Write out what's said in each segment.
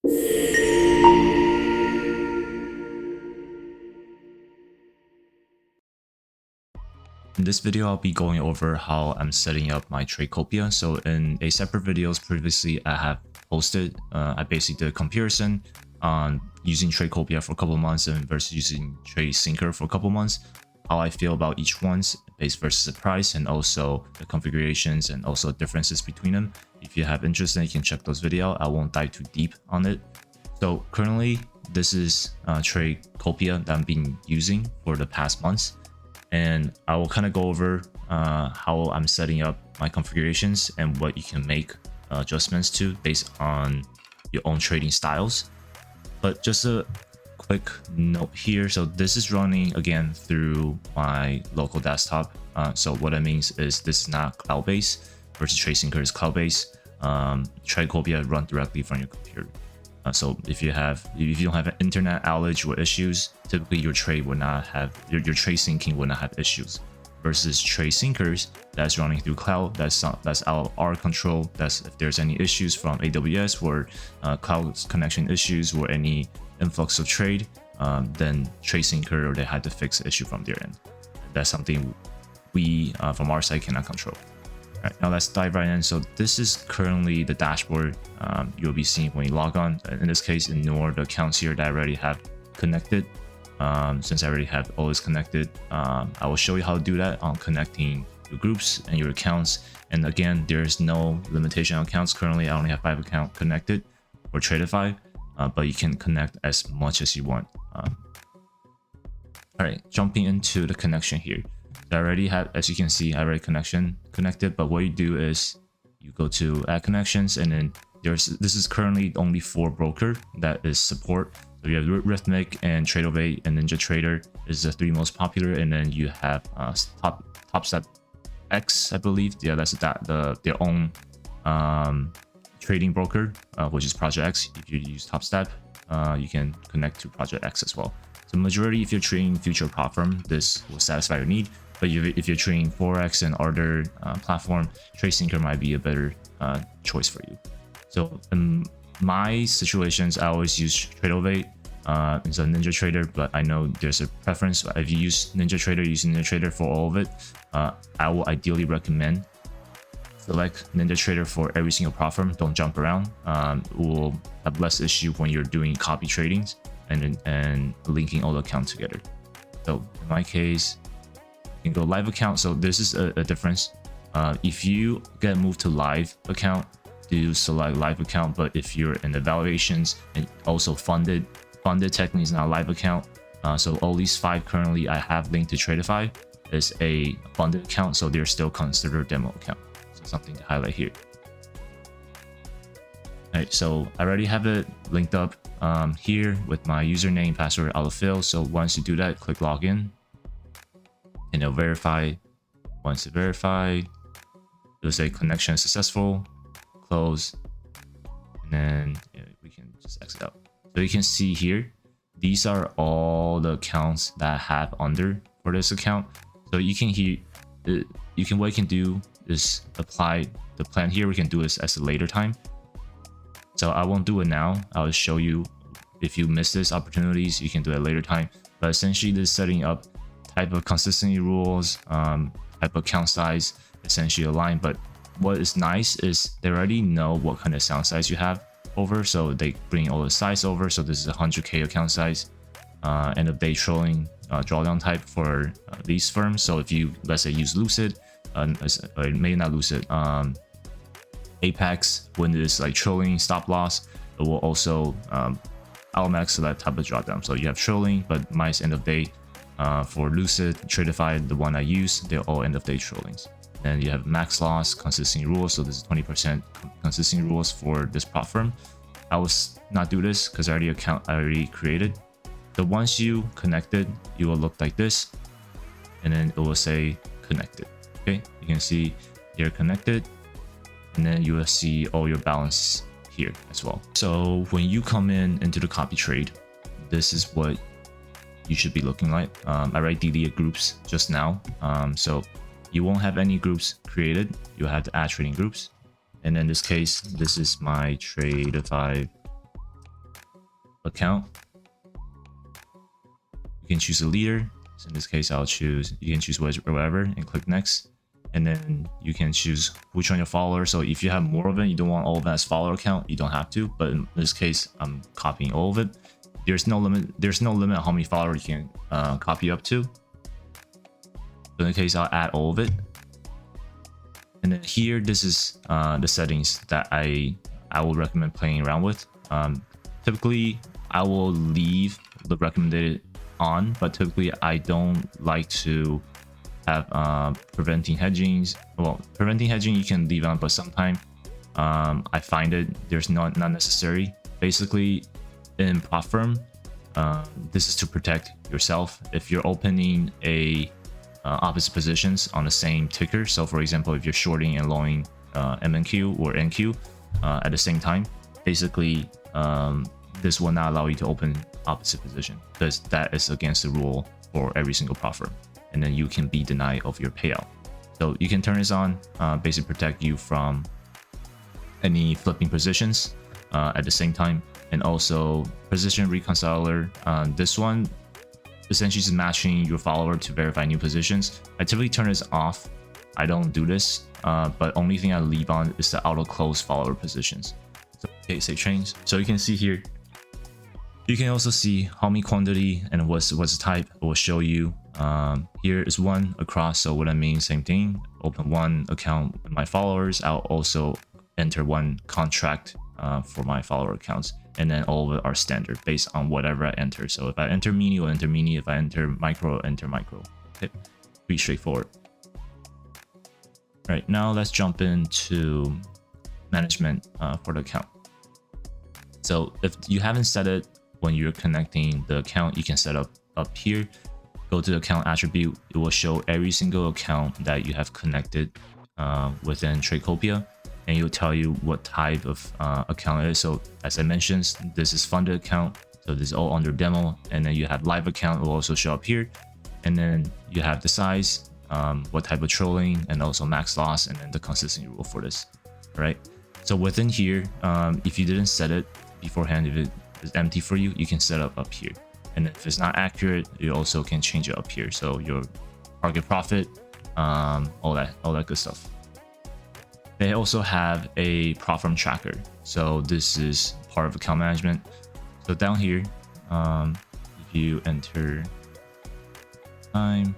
In this video, I'll be going over how I'm setting up my Tradecopia. So in a separate videos previously I have posted, I basically did a comparison on using Tradecopia for a couple of months and versus using TradeSyncer for a couple of months, how I feel about each one's base versus the price, and also the configurations and also differences between them. If you have interest, then you can check those videos. I won't dive too deep on it. So currently, this is Tradecopia that I've been using for the past months. And I will kind of go over how I'm setting up my configurations and what you can make adjustments to based on your own trading styles. But just a quick note here. So this is running again through my local desktop. So what that means is this is not cloud-based versus TradeSyncer is cloud-based. Tradecopia run directly from your computer. So if you don't have an internet outage or issues, typically your trade will not have your trade syncing will not have issues. Versus TradeSyncers that's running through cloud, that's out of our control. That's if there's any issues from AWS or cloud connection issues or any influx of trade, then TradeSyncer or they had to fix the issue from their end. That's something we from our side cannot control. Right, now let's dive right in. So this is currently the dashboard you'll be seeing when you log on. In this case, ignore the accounts here that I already have connected. Since I already have all this connected, I will show you how to do that on connecting your groups and your accounts. And again, there's no limitation on accounts. Currently, I only have 5 accounts connected for Tradovate, but you can connect as much as you want. All right, jumping into the connection here. I already have, as you can see, I already connected, but what you do is you go to add connections, and then this is currently only 4 broker that is support. So you have Rithmic and Tradovate and NinjaTrader is the 3 most popular, and then you have TopStepX, I believe. Yeah, that's their own trading broker, which is Project X. If you use TopStep, you can connect to Project X as well. So majority, if you're trading future prop firm, this will satisfy your need. But if you're trading Forex and other platform, TradeSyncer might be a better choice for you. So in my situations, I always use Tradovate instead of NinjaTrader, but I know there's a preference. If you use NinjaTrader, use NinjaTrader for all of it. I will ideally recommend select NinjaTrader for every single prop firm. Don't jump around. It will have less issue when you're doing copy tradings and linking all the accounts together. So in my case, you can go live account. So this is a difference. If you get moved to live account, do select live account. But if you're in evaluations and also funded technically is not a live account. So all these 5 currently I have linked to Tradovate is a funded account, so they're still considered demo account. So something to highlight here. All right, so I already have it linked up here with my username, password, autofill. So once you do that, click login. And it'll verify. Once it verify, it'll say connection successful, close, and then we can just exit out. So you can see here, these are all the accounts that I have under for this account. So what you can do is apply the plan here. We can do this at a later time. So I won't do it now. I'll show you if you miss this opportunities, you can do it later time. But essentially, this setting up type of consistency rules, type of account size, essentially aligned. But what is nice is they already know what kind of sound size you have over, so they bring all the size over. So this is 100K account size, end of day trolling drawdown type for these firms. So if you, let's say, use Lucid, or maybe not Lucid, Apex, when it is like trolling stop loss, it will also Almax that type of drawdown. So you have trolling, but mine's end of day. For Lucid, Tradovate, the one I use, they're all end of day trollings. Then you have max loss, consistency rules. So this is 20% consistency rules for this prop firm. I will not do this because I already created. So once you connected, you will look like this, and then it will say connected. Okay, you can see you're connected, and then you will see all your balance here as well. So when you come into the copy trade, this is what you should be looking like. I already deleted groups just now, so you won't have any groups created. You'll have to add trading groups. And in this case, this is my Tradovate account. You can choose a leader. So in this case, you can choose whatever and click next. And then you can choose which one your follower. So if you have more of it, you don't want all of that as follower account, you don't have to. But in this case, I'm copying all of it. There's no limit on how many followers you can copy up to. So in the case, I'll add all of it. And then here, this is the settings that I will recommend playing around with. Typically, I will leave the recommended on, but typically I don't like to have preventing hedging. Well, preventing hedging you can leave on, but sometimes I find it there's not necessary. Basically, in prop firm, this is to protect yourself if you're opening a opposite positions on the same ticker. So for example, if you're shorting and longing MNQ or NQ at the same time, basically this will not allow you to open opposite position because that is against the rule for every single prop firm, and then you can be denied of your payout. So you can turn this on, basically protect you from any flipping positions at the same time. And also position reconciler, this one essentially is matching your follower to verify new positions. I typically turn this off. I don't do this, but only thing I leave on is the auto close follower positions. So, okay, say change. So you can see here, you can also see how many quantity and what's the type. It will show you. Here is one across. So what I mean, same thing. Open one account with my followers. I'll also enter one contract for my follower accounts, and then all of it are standard based on whatever I enter. So if I enter mini, I'll enter mini. If I enter micro, I'll enter micro. Okay, pretty straightforward. All right, now let's jump into management for the account. So if you haven't set it when you're connecting the account, you can set up here. Go to the account attribute. It will show every single account that you have connected within Tradecopia, and it will tell you what type of account it is. So as I mentioned, this is funded account. So this is all under demo. And then you have live account will also show up here. And then you have the size, what type of trolling, and also max loss, and then the consistency rule for this. All right. So within here, if you didn't set it beforehand, if it is empty for you, you can set up here. And if it's not accurate, you also can change it up here. So your target profit, all that good stuff. They also have a prop firm tracker. So this is part of account management. So down here, if you enter time,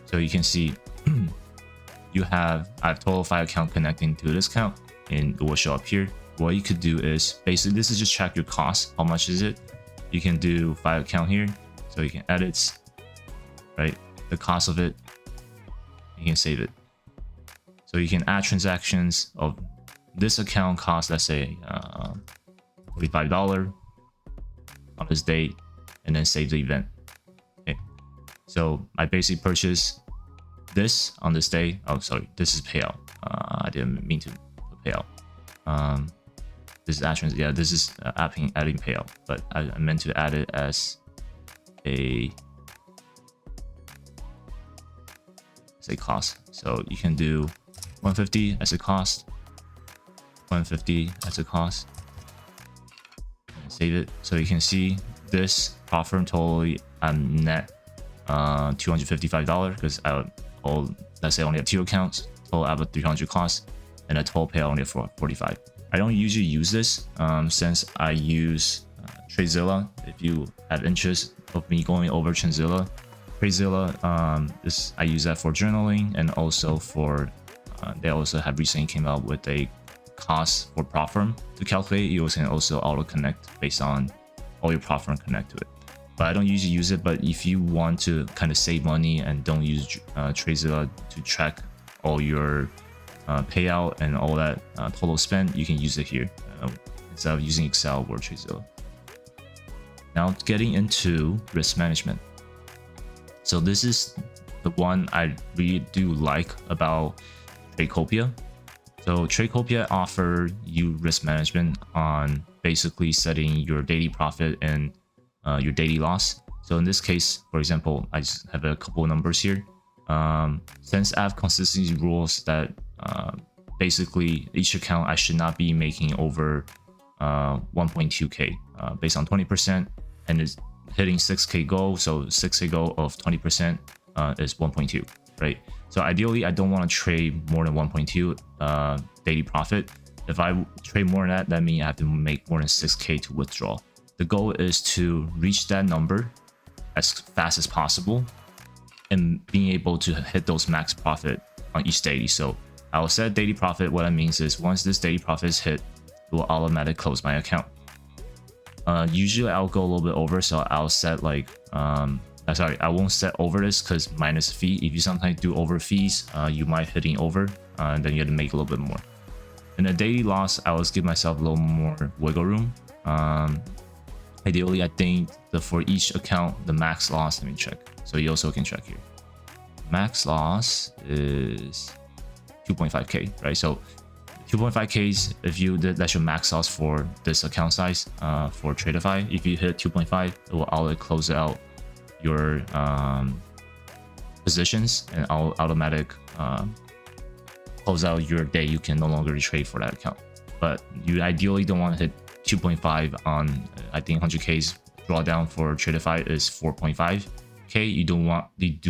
so you can see I have total 5 account connecting to this account, and it will show up here. What you could do is basically this is just check your cost. How much is it? You can do 5 account here, so you can edit, right? The cost of it, you can save it. So you can add transactions of this account cost, let's say $45 on this date, and then save the event. Okay. So I basically purchased this on this day. Oh, sorry, this is payout. I didn't mean to put payout. This is actions. Yeah, this is adding payout, but I meant to add it as a cost. So you can do 150 as a cost, 150 as a cost, and save it. So you can see this prop firm totally net $255 because let's say I only have 2 accounts, total I have a 300 cost, and a total payout only for 45. I don't usually use this since I use Tradezilla. If you have interest of me going over Tradezilla, I use that for journaling, and also for they also have recently came out with a cost for prop firm to calculate. You can also auto connect based on all your prop firm connect to it. But I don't usually use it. But if you want to kind of save money and don't use Tradezilla to track all your payout and all that total spend, you can use it here instead of using Excel or Tradezilla. Now getting into risk management. So this is the one I really do like about Tradecopia. So Tradecopia offer you risk management on basically setting your daily profit and your daily loss. So in this case, for example, I just have a couple of numbers here. Since I have consistency rules that basically each account I should not be making over 1.2k based on 20%, and it's hitting 6K goal. So 6K goal of 20% is 1.2, right? So ideally, I don't want to trade more than 1.2 daily profit. If I trade more than that, that means I have to make more than 6K to withdraw. The goal is to reach that number as fast as possible and being able to hit those max profit on each daily. So I'll set daily profit. What that means is once this daily profit is hit, it will automatically close my account. Usually I'll go a little bit over, so I'll set like sorry, I won't set over this because minus fee. If you sometimes do over fees, you might hitting over, and then you have to make a little bit more. In a daily loss, I always give myself a little more wiggle room. Ideally, I think for each account, the max loss, let me check. So you also can check here. Max loss is 2.5K, right? So 2.5K, if you did, that's your max loss for this account size for Tradovate. If you hit 2.5, it will close out your positions and automatic close out your day. You can no longer trade for that account, but you ideally don't want to hit 2.5 on, I think 100K's drawdown for Tradovate is 4.5K. You do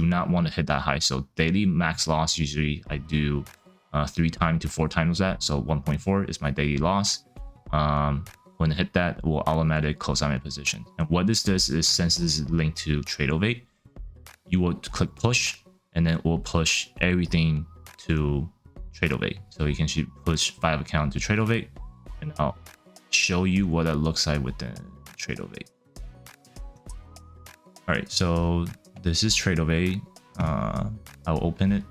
not want to hit that high. So daily max loss, usually I do 3 times to 4 times that. So 1.4 is my daily loss. When I hit that, it will automatically close out my position. And what this does is, since this is linked to Tradovate, you will click push, and then it will push everything to Tradovate. So you can push 5 accounts to Tradovate, and I'll show you what that looks like within Tradovate. All right, so this is Tradovate. I'll open it,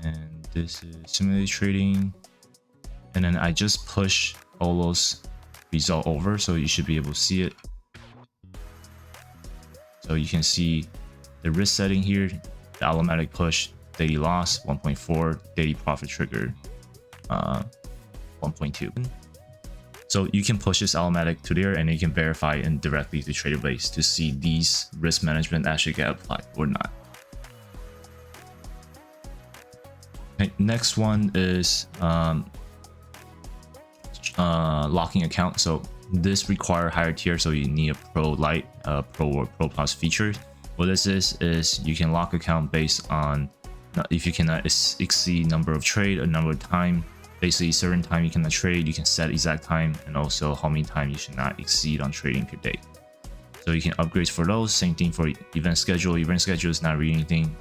and this is simulated trading, and then I just push all those result over, so you should be able to see it. So you can see the risk setting here, the automatic push, daily loss 1.4, daily profit trigger 1.2. So you can push this automatic to there, and you can verify and directly to Tradovate to see these risk management actually get applied or not. Okay, next one is locking account. So this require higher tier, so you need a Pro Lite, Pro or Pro Plus feature. What this is you can lock account based on if you cannot exceed number of trade or number of time. Basically, certain time you cannot trade, you can set exact time, and also how many time you should not exceed on trading per day. So you can upgrade for those. Same thing for event schedule. Event schedule is not really anything.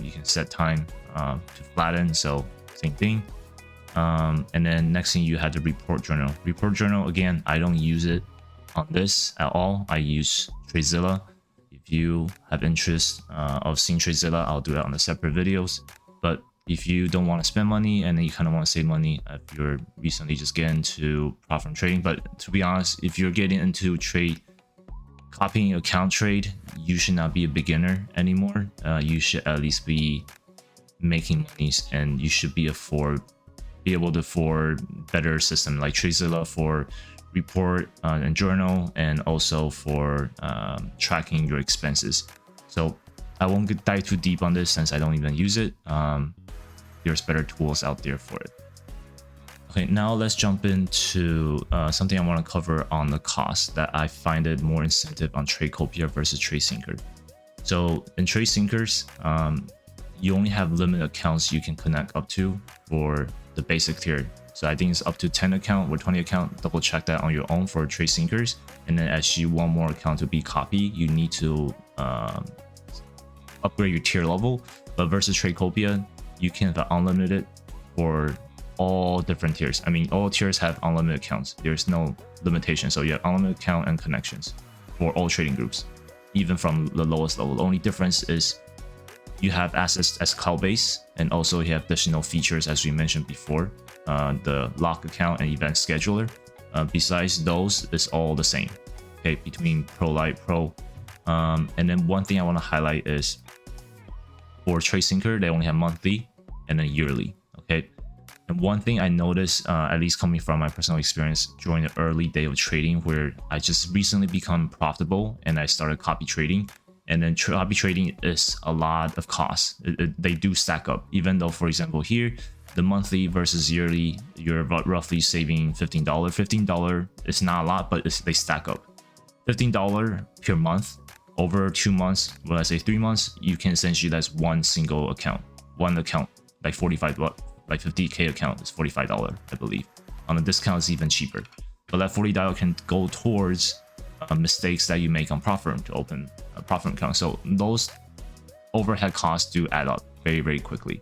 You can set time to flatten, so same thing. And then next thing, you have the report journal. Report journal, again, I don't use it on this at all. I use Tradezilla. If you have interest of seeing Tradezilla, I'll do that on the separate videos. But if you don't want to spend money and then you kind of want to save money, if you're recently just getting into profit from trading, but to be honest, if you're getting into trade, copying account trade, you should not be a beginner anymore. You should at least be making money, and you should be able to afford better system like Tradezilla for report and journal, and also for tracking your expenses. So I won't dive too deep on this since I don't even use it. There's better tools out there for it. Okay, now let's jump into something I want to cover on the cost that I find it more incentive on Tradecopia versus TradeSyncer. So in TradeSyncers, you only have limited accounts you can connect up to for the basic tier. So I think it's up to 10 account or 20 account. Double check that on your own for TradeSyncers. And then as you want more account to be copied, you need to upgrade your tier level. But versus Tradecopia, you can have unlimited for all different tiers. I mean, all tiers have unlimited accounts. There's no limitation. So you have unlimited account and connections for all trading groups, even from the lowest level. The only difference is you have access as cloud-based, and also you have additional features as we mentioned before, the lock account and event scheduler. Besides those, it's all the same. Okay, between Pro Lite, Pro. And then one thing I want to highlight is for TradeSyncer, they only have monthly and then yearly. Okay, and one thing I noticed, at least coming from my personal experience during the early day of trading, where I just recently become profitable and I started copy trading. And then copy trading is a lot of costs. They do stack up, even though, for example, here, the monthly versus yearly, you're roughly saving $15. $15 is not a lot, but they stack up. $15 per month. Over 2 months, when I say 3 months, you can essentially, that's one single account, like 45, like 50K account is $45, I believe. On a discount, it's even cheaper. But that $40 can go towards mistakes that you make on prop firm to open a prop firm account. So those overhead costs do add up very, very quickly,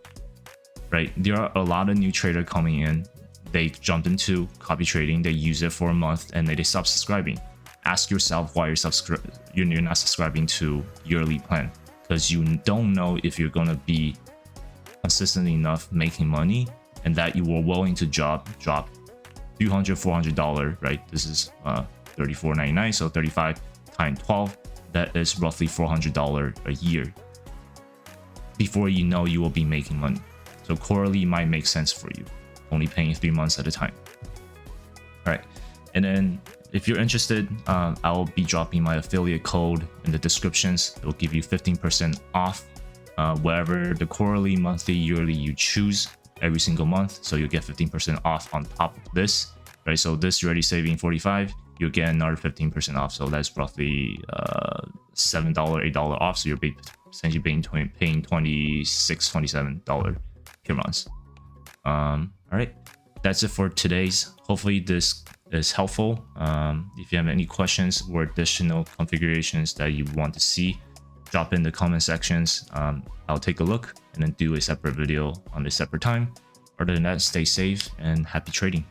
right? There are a lot of new traders coming in. They jump into copy trading, they use it for a month, and they stop subscribing. Ask yourself why you're not subscribing to yearly plan, because you don't know if you're gonna be consistent enough making money, and that you were willing to drop $300-$400, right? This is $34.99, so 35 times 12, that is roughly $400 a year. Before you know, you will be making money. So quarterly might make sense for you, only paying 3 months at a time. All right, and then if you're interested, I'll be dropping my affiliate code in the descriptions. It will give you 15% off wherever the quarterly, monthly, yearly you choose every single month. So you'll get 15% off on top of this, right? So this you're already saving 45, you'll get another 15% off. So that's roughly $7, $8 off. So you're essentially paying $26, $27 per month. All right, that's it for today's. Hopefully this is helpful. If you have any questions or additional configurations that you want to see, drop in the comment sections. I'll take a look and then do a separate video on a separate time. Other than that, stay safe and happy trading.